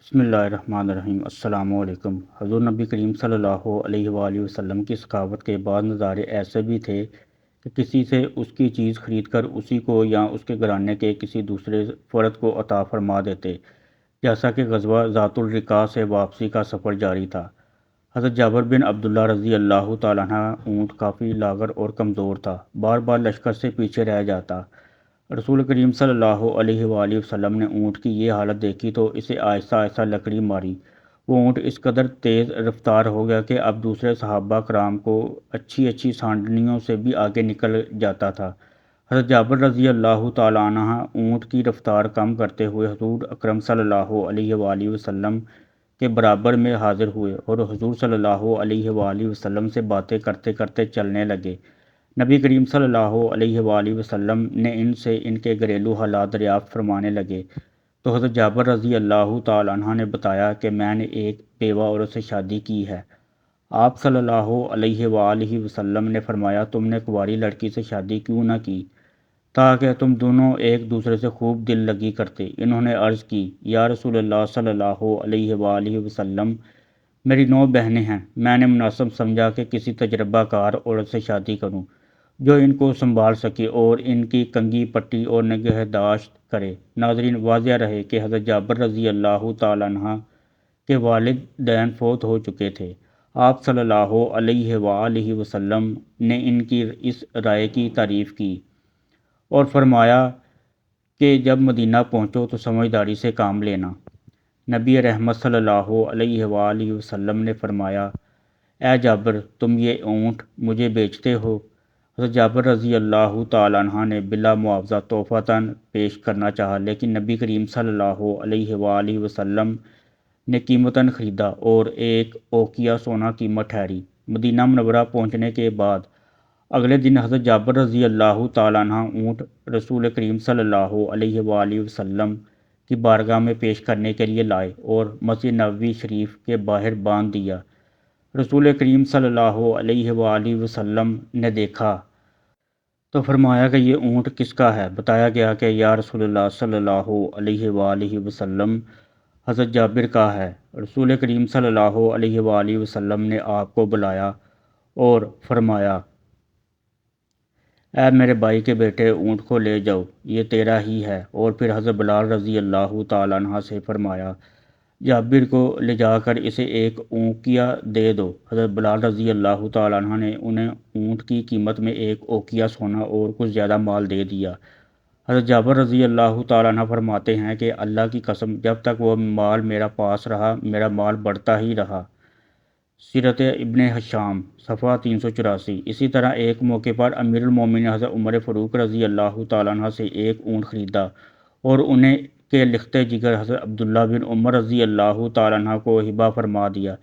بسم اللہ الرحمن الرحیم۔ السلام علیکم۔ حضور نبی کریم صلی اللہ علیہ وآلہ وسلم کی سخاوت کے بعض نظارے ایسے بھی تھے کہ کسی سے اس کی چیز خرید کر اسی کو یا اس کے گھرانے کے کسی دوسرے فرد کو عطا فرما دیتے، جیسا کہ غزوہ ذات الرقاع سے واپسی کا سفر جاری تھا۔ حضرت جابر بن عبداللہ رضی اللہ تعالیٰ عنہ اونٹ کافی لاغر اور کمزور تھا، بار بار لشکر سے پیچھے رہ جاتا۔ رسول کریم صلی اللہ علیہ وآلہ وسلم نے اونٹ کی یہ حالت دیکھی تو اسے آہستہ آہستہ لکڑی ماری۔ وہ اونٹ اس قدر تیز رفتار ہو گیا کہ اب دوسرے صحابہ کرام کو اچھی اچھی سانڈنیوں سے بھی آگے نکل جاتا تھا۔ حضرت جابر رضی اللہ تعالیٰ عنہ اونٹ کی رفتار کم کرتے ہوئے حضور اکرم صلی اللہ علیہ وآلہ وسلم کے برابر میں حاضر ہوئے اور حضور صلی اللہ علیہ وآلہ وسلم سے باتیں کرتے کرتے چلنے لگے۔ نبی کریم صلی اللہ علیہ وآلہ وسلم نے ان سے ان کے گھریلو حالات دریافت فرمانے لگے تو حضرت جابر رضی اللہ تعالیٰ عنہ نے بتایا کہ میں نے ایک بیوہ عورت سے شادی کی ہے۔ آپ صلی اللہ علیہ وآلہ وسلم نے فرمایا، تم نے کنواری لڑکی سے شادی کیوں نہ کی تاکہ تم دونوں ایک دوسرے سے خوب دل لگی کرتے؟ انہوں نے عرض کی، یا رسول اللہ صلی اللہ علیہ وآلہ وسلم، میری 9 بہنیں ہیں، میں نے مناسب سمجھا کہ کسی تجربہ کار عورت سے شادی کروں جو ان کو سنبھال سکے اور ان کی کنگھی پٹی اور نگہداشت کرے۔ ناظرین، واضح رہے کہ حضرت جابر رضی اللہ تعالیٰ عنہ کے والدین فوت ہو چکے تھے۔ آپ صلی اللہ علیہ وآلہ وسلم نے ان کی اس رائے کی تعریف کی اور فرمایا کہ جب مدینہ پہنچو تو سمجھداری سے کام لینا۔ نبی رحمت صلی اللہ علیہ وآلہ وسلم نے فرمایا، اے جابر، تم یہ اونٹ مجھے بیچتے ہو؟ حضرت جابر رضی اللہ تعالیٰ عنہ نے بلا معاوضہ تحفتاً پیش کرنا چاہا، لیکن نبی کریم صلی اللہ علیہ وآلہ وسلم نے قیمتاً خریدا اور ایک اوقیہ سونا قیمت ٹھہری۔ مدینہ منورہ پہنچنے کے بعد اگلے دن حضرت جابر رضی اللہ تعالیٰ عنہ اونٹ رسول کریم صلی اللہ علیہ وآلہ وسلم کی بارگاہ میں پیش کرنے کے لیے لائے اور مسجد نبوی شریف کے باہر باندھ دیا۔ رسول کریم صلی اللہ علیہ وآلہ وسلم نے دیکھا تو فرمایا کہ یہ اونٹ کس کا ہے؟ بتایا گیا کہ یا رسول اللہ صلی اللہ علیہ وآلہ وسلم، حضرت جابر کا ہے۔ رسول کریم صلی اللہ علیہ وآلہ وسلم نے آپ کو بلایا اور فرمایا، اے میرے بھائی کے بیٹے، اونٹ کو لے جاؤ، یہ تیرا ہی ہے۔ اور پھر حضرت بلال رضی اللہ تعالیٰ عنہ سے فرمایا، جابر کو لے جا کر اسے ایک اوقیہ دے دو۔ حضرت بلال رضی اللہ تعالیٰ عنہ نے انہیں اونٹ کی قیمت میں ایک اوقیہ سونا اور کچھ زیادہ مال دے دیا۔ حضرت جابر رضی اللہ تعالیٰ عنہ فرماتے ہیں کہ اللہ کی قسم، جب تک وہ مال میرا پاس رہا میرا مال بڑھتا ہی رہا۔ سیرت ابن ہشام، صفحہ 384۔ اسی طرح ایک موقع پر امیر المومنین حضرت عمر فاروق رضی اللہ تعالیٰ عنہ سے ایک اونٹ خریدا اور انہیں کے لخت جگر حضرت عبداللہ بن عمر رضی اللہ تعالیٰ عنہ کو ہبہ فرما دیا۔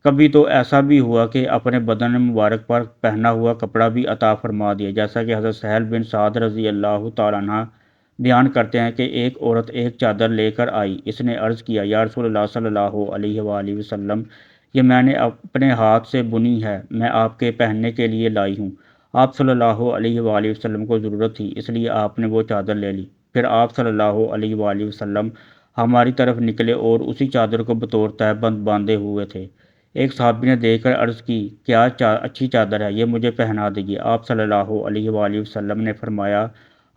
کبھی تو ایسا بھی ہوا کہ اپنے بدن مبارک پر پہنا ہوا کپڑا بھی عطا فرما دیا، جیسا کہ حضرت سہل بن سعد رضی اللہ تعالیٰ عنہ بیان کرتے ہیں کہ ایک عورت ایک چادر لے کر آئی۔ اس نے عرض کیا، یا رسول اللہ صلی اللہ علیہ وآلہ وسلم، یہ میں نے اپنے ہاتھ سے بنی ہے، میں آپ کے پہننے کے لیے لائی ہوں۔ آپ صلی اللہ علیہ وآلہ وسلم کو ضرورت تھی، اس لیے آپ نے وہ چادر لے لی۔ پھر آپ صلی اللہ علیہ وآلہ وسلم ہماری طرف نکلے اور اسی چادر کو بطور تہبند باندھے ہوئے تھے۔ ایک صحابی نے دیکھ کر عرض کی، کیا اچھی چادر ہے، یہ مجھے پہنا دیجیے۔ آپ صلی اللہ علیہ وآلہ وسلم نے فرمایا،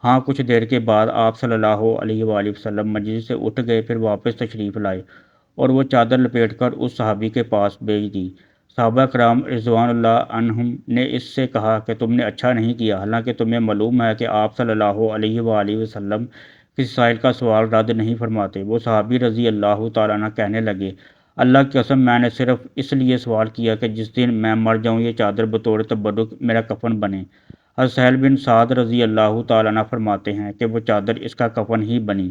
ہاں۔ کچھ دیر کے بعد آپ صلی اللہ علیہ وآلہ وسلم مجلس سے اٹھ گئے، پھر واپس تشریف لائے اور وہ چادر لپیٹ کر اس صحابی کے پاس بھیج دی۔ صحابہ کرام رضوان اللہ عنہم نے اس سے کہا کہ تم نے اچھا نہیں کیا، حالانکہ تمہیں معلوم ہے کہ آپ صلی اللہ علیہ وآلہ وسلم کسی سائل کا سوال رد نہیں فرماتے۔ وہ صحابی رضی اللہ تعالیٰ عنہ کہنے لگے، اللہ کی قسم، میں نے صرف اس لیے سوال کیا کہ جس دن میں مر جاؤں یہ چادر بطور تبرک میرا کفن بنے۔ حضرت سہل بن سعد رضی اللہ تعالیٰ عنہ فرماتے ہیں کہ وہ چادر اس کا کفن ہی بنی۔